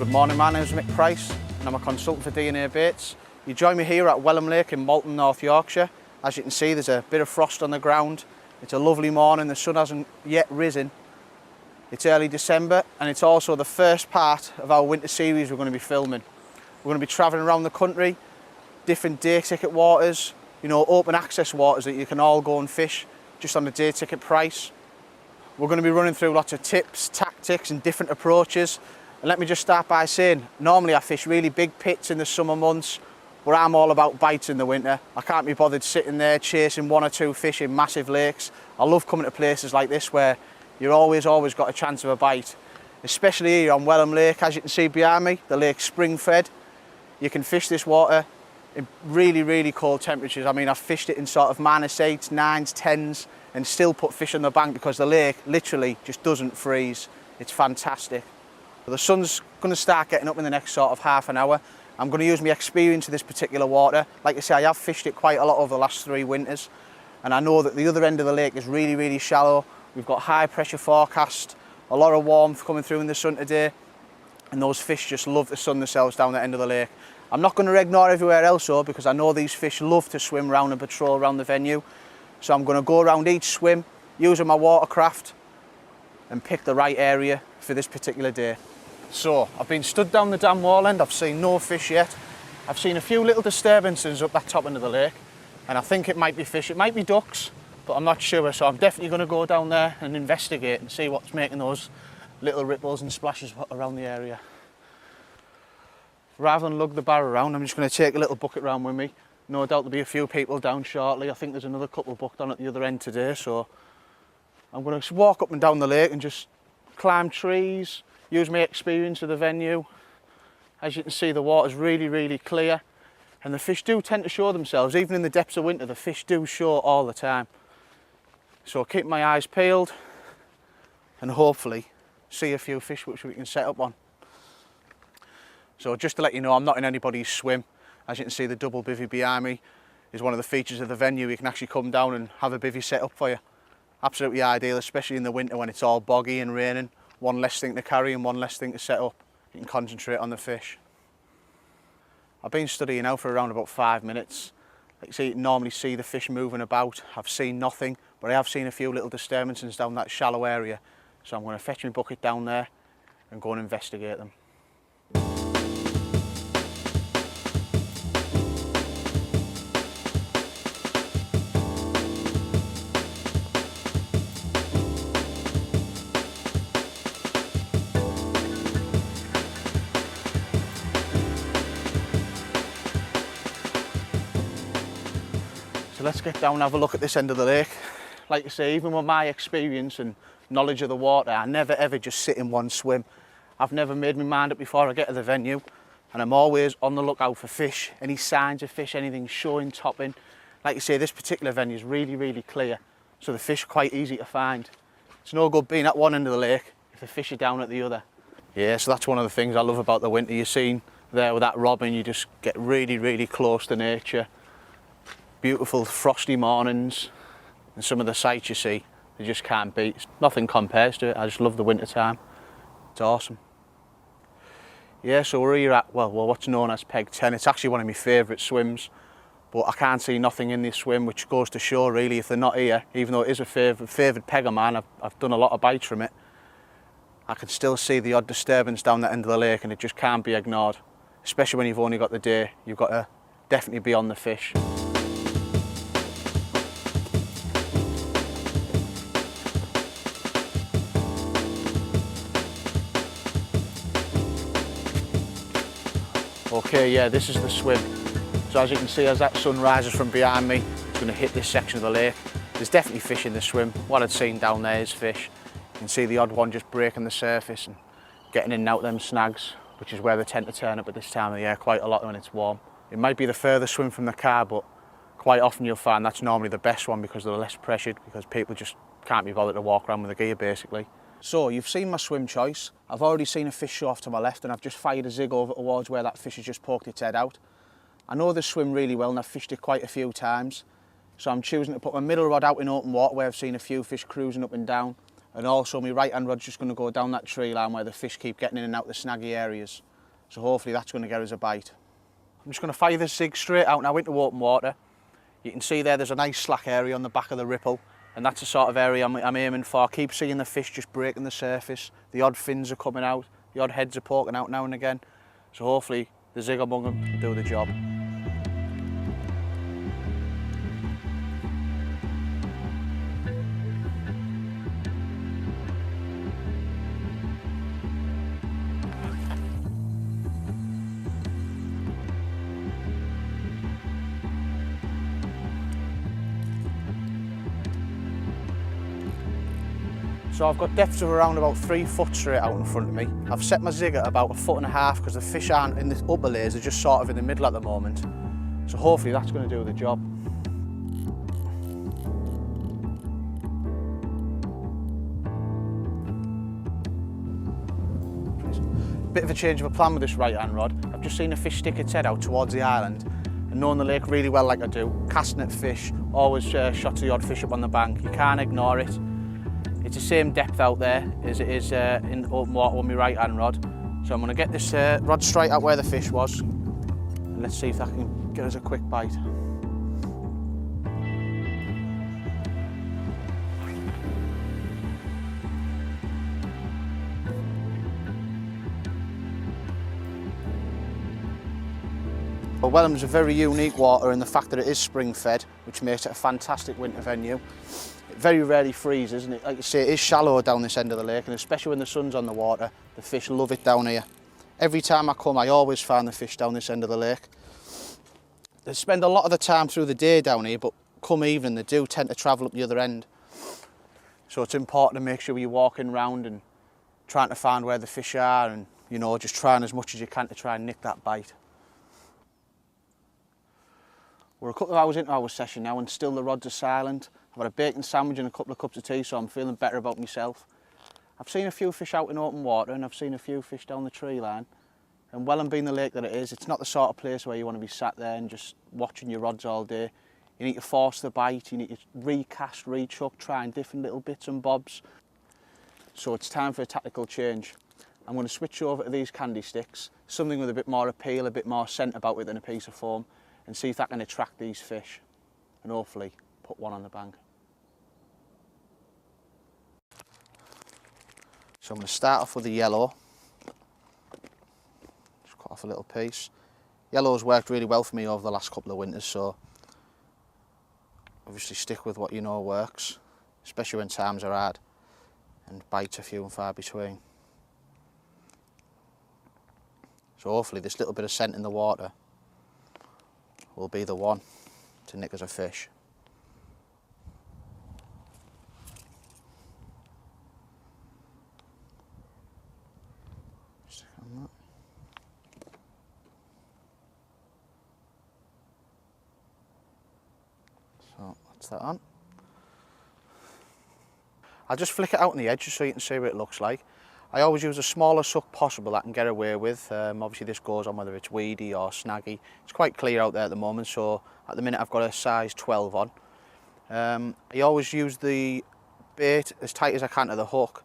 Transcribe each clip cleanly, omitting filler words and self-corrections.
Good morning, my name is Mick Price and I'm a consultant for D&A Baits. You join me here at Welham Lake in Malton, North Yorkshire. As you can see, there's a bit of frost on the ground. It's a lovely morning, the sun hasn't yet risen. It's early December and it's also the first part of our winter series we're going to be filming. We're going to be travelling around the country, different day ticket waters, you know, open access waters that you can all go and fish just on a day ticket price. We're going to be running through lots of tips, tactics and different approaches. And let me just start by saying, normally I fish really big pits in the summer months, but I'm all about bites in the winter. I can't be bothered sitting there chasing one or two fish in massive lakes. I love coming to places like this where you're always got a chance of a bite. Especially here on Welham Lake, as you can see behind me, the lake's spring fed. You can fish this water in really cold temperatures. I mean, I've fished it in sort of -8s, -9s, -10s and still put fish on the bank because the lake literally just doesn't freeze. It's fantastic. The sun's going to start getting up in the next sort of half an hour. I'm going to use my experience of this particular water. Like I say, I have fished it quite a lot over the last 3 winters and I know that the other end of the lake is really shallow. We've got high pressure forecast, a lot of warmth coming through in the sun today, and those fish just love to sun themselves down the end of the lake. I'm not going to ignore everywhere else though, because I know these fish love to swim around and patrol around the venue. So I'm going to go around each swim using my watercraft and pick the right area for this particular day. So I've been stood down the dam wall end, I've seen no fish yet. I've seen a few little disturbances up that top end of the lake and I think it might be fish, it might be ducks, but I'm not sure. So I'm definitely going to go down there and investigate and see what's making those little ripples and splashes around the area. Rather than lug the bar around, I'm just going to take a little bucket round with me. No doubt there'll be a few people down shortly. I think there's another couple booked on at the other end today, so I'm going to walk up and down the lake and just climb trees, use my experience of the venue. As you can see, the water's really clear and the fish do tend to show themselves. Even in the depths of winter, the fish do show all the time. So keep my eyes peeled and hopefully see a few fish which we can set up on. So just to let you know, I'm not in anybody's swim. As you can see, the double bivvy behind me is one of the features of the venue. You can actually come down and have a bivvy set up for you. Absolutely ideal, especially in the winter when it's all boggy and raining. One less thing to carry and one less thing to set up. You can concentrate on the fish. I've been studying now for around about 5 minutes. Like you see, you normally see the fish moving about. I've seen nothing, but I have seen a few little disturbances down that shallow area. So I'm going to fetch my bucket down there and go and investigate them. So let's get down and have a look at this end of the lake. Like I say, even with my experience and knowledge of the water, I never ever just sit in one swim. I've never made my mind up before I get to the venue and I'm always on the lookout for fish, any signs of fish, anything showing, topping. Like I say, this particular venue is really clear, so the fish are quite easy to find. It's no good being at one end of the lake if the fish are down at the other. Yeah, so that's one of the things I love about the winter. You're seeing there with that robin, you just get really close to nature. Beautiful frosty mornings and some of the sights you see, you just can't beat. Nothing compares to it. I just love the winter time. It's awesome. Yeah, so we're here at, well, what's known as Peg 10. It's actually one of my favourite swims, but I can't see nothing in this swim, which goes to show really if they're not here, even though it is a favourite peg of mine, I've done a lot of bites from it. I can still see the odd disturbance down that end of the lake and it just can't be ignored. Especially when you've only got the day, you've got to definitely be on the fish. Okay, yeah, this is the swim. So as you can see, as that sun rises from behind me, it's going to hit this section of the lake. There's definitely fish in the swim. What I'd seen down there is fish. You can see the odd one just breaking the surface and getting in and out them snags, which is where they tend to turn up at this time of the year quite a lot when it's warm. It might be the furthest swim from the car, but quite often you'll find that's normally the best one because they're less pressured, because people just can't be bothered to walk around with the gear basically. So you've seen my swim choice. I've already seen a fish show off to my left and I've just fired a zig over towards where that fish has just poked its head out. I know this swim really well and I've fished it quite a few times. So I'm choosing to put my middle rod out in open water where I've seen a few fish cruising up and down. And also my right hand rod's just going to go down that tree line where the fish keep getting in and out the snaggy areas. So hopefully that's going to get us a bite. I'm just going to fire this zig straight out now into open water. You can see there's a nice slack area on the back of the ripple, and that's the sort of area I'm aiming for. Keep seeing the fish just breaking the surface. The odd fins are coming out, the odd heads are poking out now and again. So hopefully the zig among them will do the job. So I've got depths of around about 3 foot straight out in front of me. I've set my zig at about 1.5 foot because the fish aren't in the upper layers, they're just sort of in the middle at the moment. So hopefully that's going to do the job. Bit of a change of a plan with this right hand rod. I've just seen a fish stick its head out towards the island, and knowing the lake really well like I do, casting at fish, always shots the odd fish up on the bank. You can't ignore it. It's the same depth out there as it is in open water with my right hand rod. So I'm going to get this rod straight out where the fish was, and let's see if that can get us a quick bite. Well, Welham's a very unique water in the fact that it is spring fed, which makes it a fantastic winter venue. It very rarely freezes, and like you say, it is shallow down this end of the lake, and especially when the sun's on the water, the fish love it down here. Every time I come, I always find the fish down this end of the lake. They spend a lot of the time through the day down here, but come evening they do tend to travel up the other end. So it's important to make sure you're walking round and trying to find where the fish are, and you know, just trying as much as you can to try and nick that bite. We're a couple of hours into our session now and still the rods are silent. I've had a bacon sandwich and a couple of cups of tea, so I'm feeling better about myself. I've seen a few fish out in open water and I've seen a few fish down the tree line. And Welham being the lake that it is, it's not the sort of place where you want to be sat there and just watching your rods all day. You need to force the bite, you need to recast, rechuck, trying different little bits and bobs. So it's time for a tactical change. I'm going to switch over to these candy sticks, something with a bit more appeal, a bit more scent about it than a piece of foam, and see if that can attract these fish and hopefully put one on the bank. So I'm going to start off with the yellow. Just cut off a little piece. Yellow's worked really well for me over the last couple of winters, so obviously stick with what you know works, especially when times are hard and bites are few and far between. So hopefully this little bit of scent in the water will be the one to nick us a fish. Stick on that. So that's that on. I'll just flick it out on the edge just so you can see what it looks like. I always use the smallest suck possible that I can get away with. Obviously this goes on whether it's weedy or snaggy. It's quite clear out there at the moment, so at the minute I've got a size 12 on. I always use the bait as tight as I can to the hook,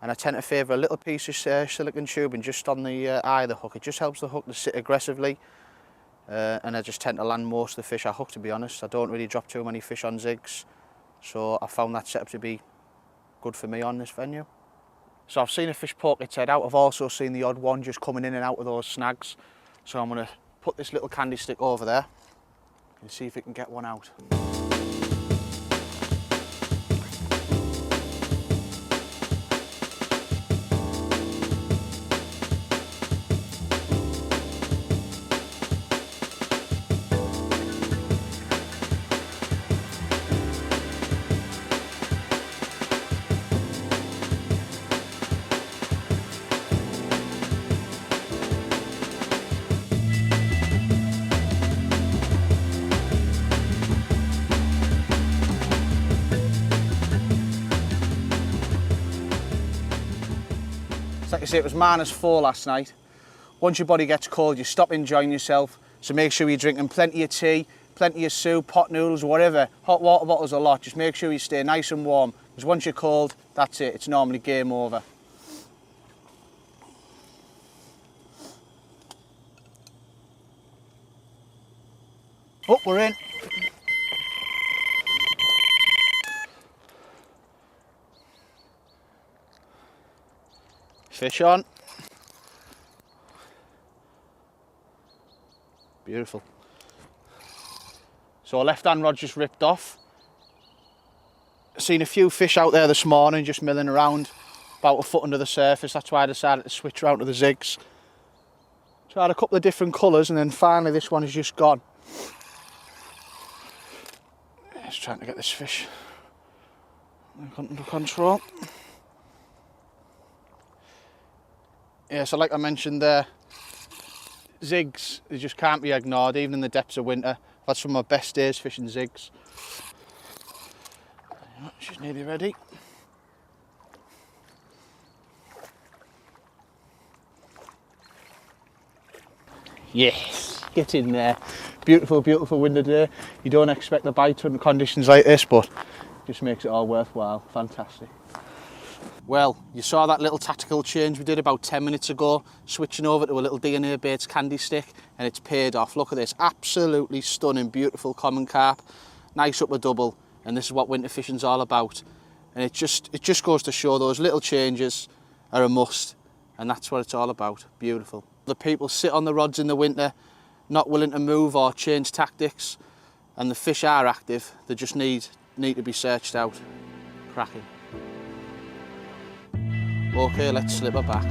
and I tend to favour a little piece of silicone tubing just on the eye of the hook. It just helps the hook to sit aggressively, and I just tend to land most of the fish I hook, to be honest. I don't really drop too many fish on zigs, so I found that setup to be good for me on this venue. So I've seen a fish poke its head out. I've also seen the odd one just coming in and out of those snags. So I'm going to put this little candy stick over there and see if it can get one out. Like I say, it was -4 last night. Once your body gets cold, you stop enjoying yourself. So make sure you're drinking plenty of tea, plenty of soup, pot noodles, whatever. Hot water bottles a lot. Just make sure you stay nice and warm. Because once you're cold, that's it. It's normally game over. Oh, we're in. Fish on. Beautiful. So our left-hand rod just ripped off. Seen a few fish out there this morning just milling around, about a foot under the surface. That's why I decided to switch around to the zigs. Tried a couple of different colours and then finally this one is just gone. Just trying to get this fish under control. Yeah, so like I mentioned there, zigs, they just can't be ignored even in the depths of winter. I've had some of my best days fishing zigs. She's nearly ready. Yes, get in there. Beautiful, beautiful winter day. You don't expect the bite under conditions like this, but it just makes it all worthwhile. Fantastic. Well, you saw that little tactical change we did about 10 minutes ago, switching over to a little DNA Baits candy stick, and it's paid off. Look at this, absolutely stunning, beautiful common carp, nice upper double, and this is what winter fishing's all about. And it just goes to show those little changes are a must, and that's what it's all about. Beautiful. The people sit on the rods in the winter, not willing to move or change tactics, and the fish are active. They just need to be searched out. Cracking. Okay, let's slip her back.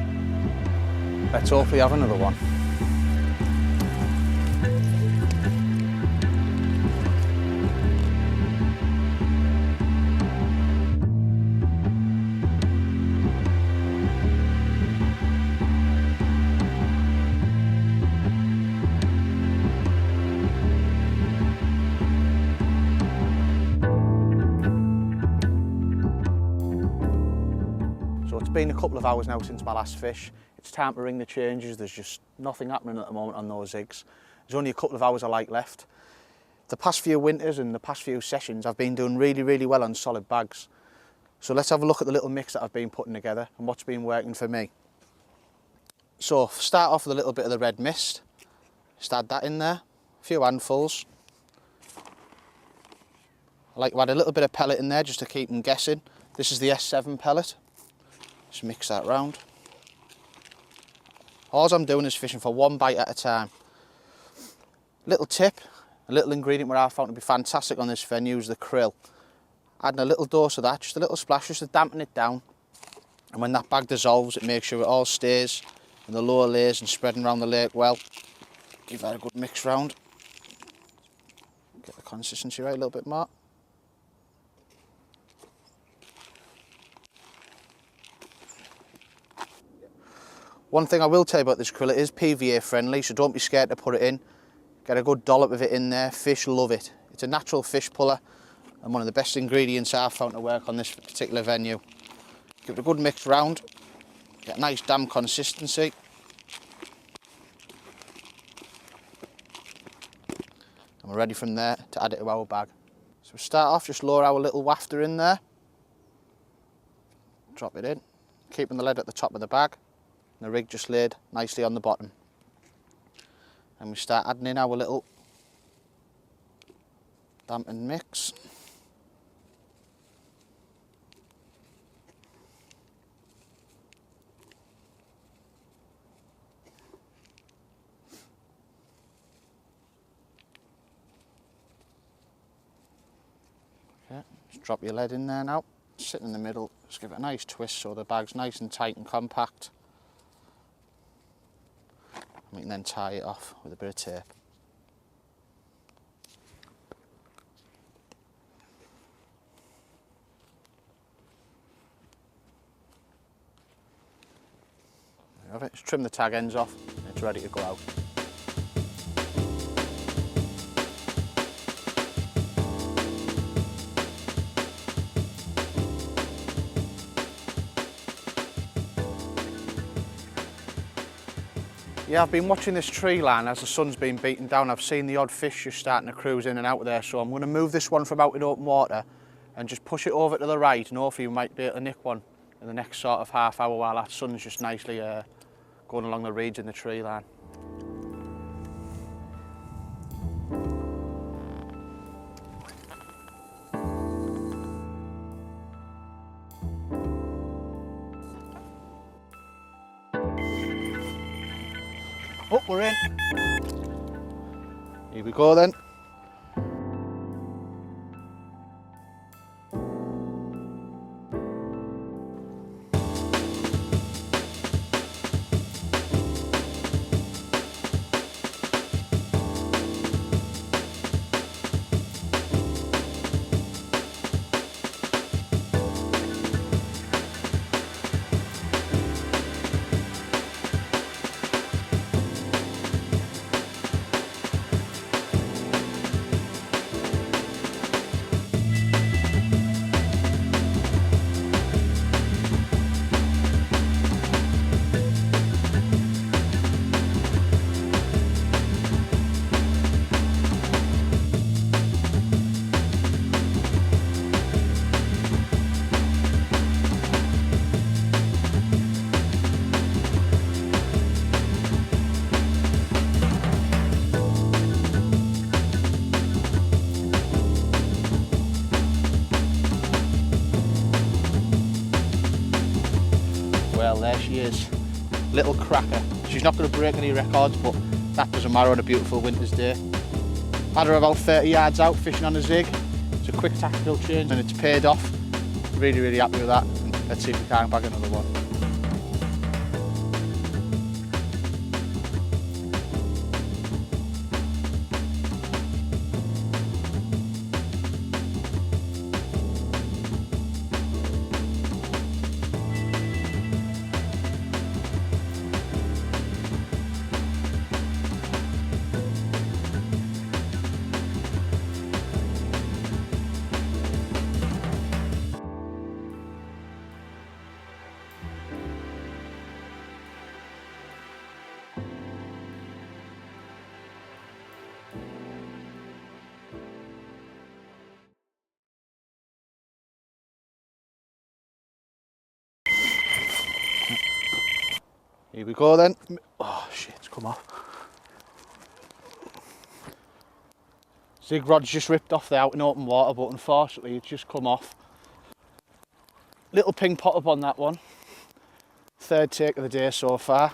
Let's hope we have another one. It's been a couple of hours now since my last fish. It's time to ring the changes. There's just nothing happening at the moment on those zigs. There's only a couple of hours of light left. The past few winters and the past few sessions I've been doing really, really well on solid bags. So let's have a look at the little mix that I've been putting together and what's been working for me. So start off with a little bit of the red mist. Just add that in there, a few handfuls. I like to add a little bit of pellet in there just to keep them guessing. This is the S7 pellet. Just mix that round. All I'm doing is fishing for one bite at a time. Little tip, a little ingredient where I found to be fantastic on this venue is the krill. Adding a little dose of that, just a little splash, just to dampen it down. And when that bag dissolves, it makes sure it all stays in the lower layers and spreading around the lake well. Give that a good mix round. Get the consistency right a little bit more. One thing I will tell you about this krill, it is PVA friendly, so don't be scared to put it in. Get a good dollop of it in there, fish love it. It's a natural fish puller and one of the best ingredients I've found to work on this particular venue. Give it a good mix round, get a nice damp consistency. And we're ready from there to add it to our bag. So we start off, just lower our little wafter in there. Drop it in, keeping the lead at the top of the bag. And the rig just laid nicely on the bottom. And we start adding in our little dampened mix. Okay, just drop your lead in there now. Sit in the middle, just give it a nice twist so the bag's nice and tight and compact. We can then tie it off with a bit of tape. There you have it. Just trim the tag ends off and it's ready to go out. Yeah, I've been watching this tree line as the sun's been beaten down. I've seen the odd fish just starting to cruise in and out there, so I'm going to move this one from out in open water and just push it over to the right, and hopefully we might be able to nick one in the next sort of half hour while that sun's just nicely going along the reeds in the tree line. Oh, we're in. Here we go then. Well, there she is, little cracker. She's not going to break any records, but that doesn't matter on a beautiful winter's day. Had her about 30 yards out fishing on a zig. It's a quick tactical change and it's paid off. Really, really happy with that. And let's see if we can bag another one. Here we go then. Oh shit, it's come off. Zig rod's just ripped off there out in open water, but unfortunately it's just come off. Little ping pot up on that one. Third take of the day so far.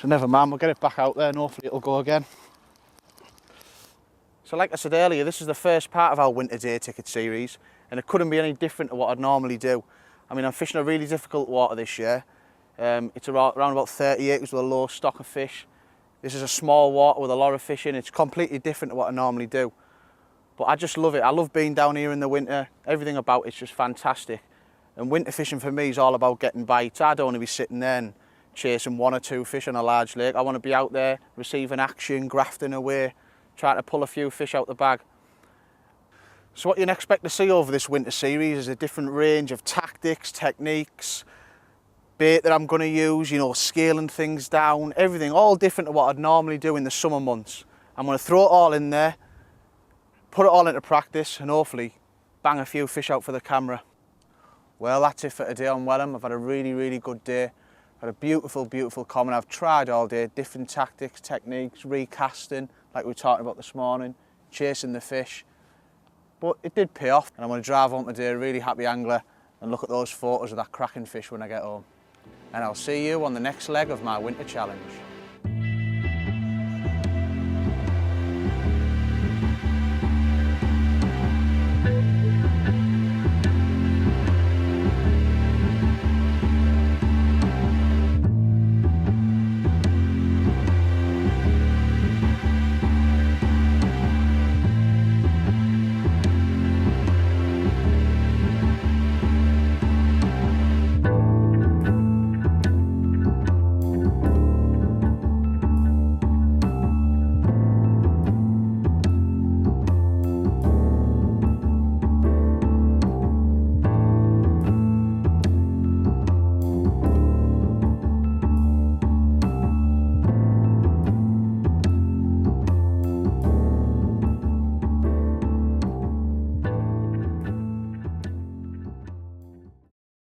So never mind, we'll get it back out there and hopefully it'll go again. So like I said earlier, this is the first part of our winter day ticket series and it couldn't be any different to what I'd normally do. I mean, I'm fishing a really difficult water this year. It's around about 30 acres with a low stock of fish. This is a small water with a lot of fish in. It's completely different to what I normally do. But I just love it. I love being down here in the winter. Everything about it's just fantastic. And winter fishing for me is all about getting bites. I don't want to be sitting there and chasing one or two fish on a large lake. I want to be out there receiving action, grafting away, trying to pull a few fish out the bag. So what you can expect to see over this winter series is a different range of tactics, techniques, bait that I'm going to use, you know, scaling things down, everything, all different to what I'd normally do in the summer months. I'm going to throw it all in there, put it all into practice and hopefully bang a few fish out for the camera. Well, that's it for today on Welham. I've had a really, really good day. I've had a beautiful, beautiful common. I've tried all day, different tactics, techniques, recasting, like we were talking about this morning, chasing the fish. But it did pay off and I'm going to drive home today a really happy angler and look at those photos of that cracking fish when I get home. And I'll see you on the next leg of my winter challenge.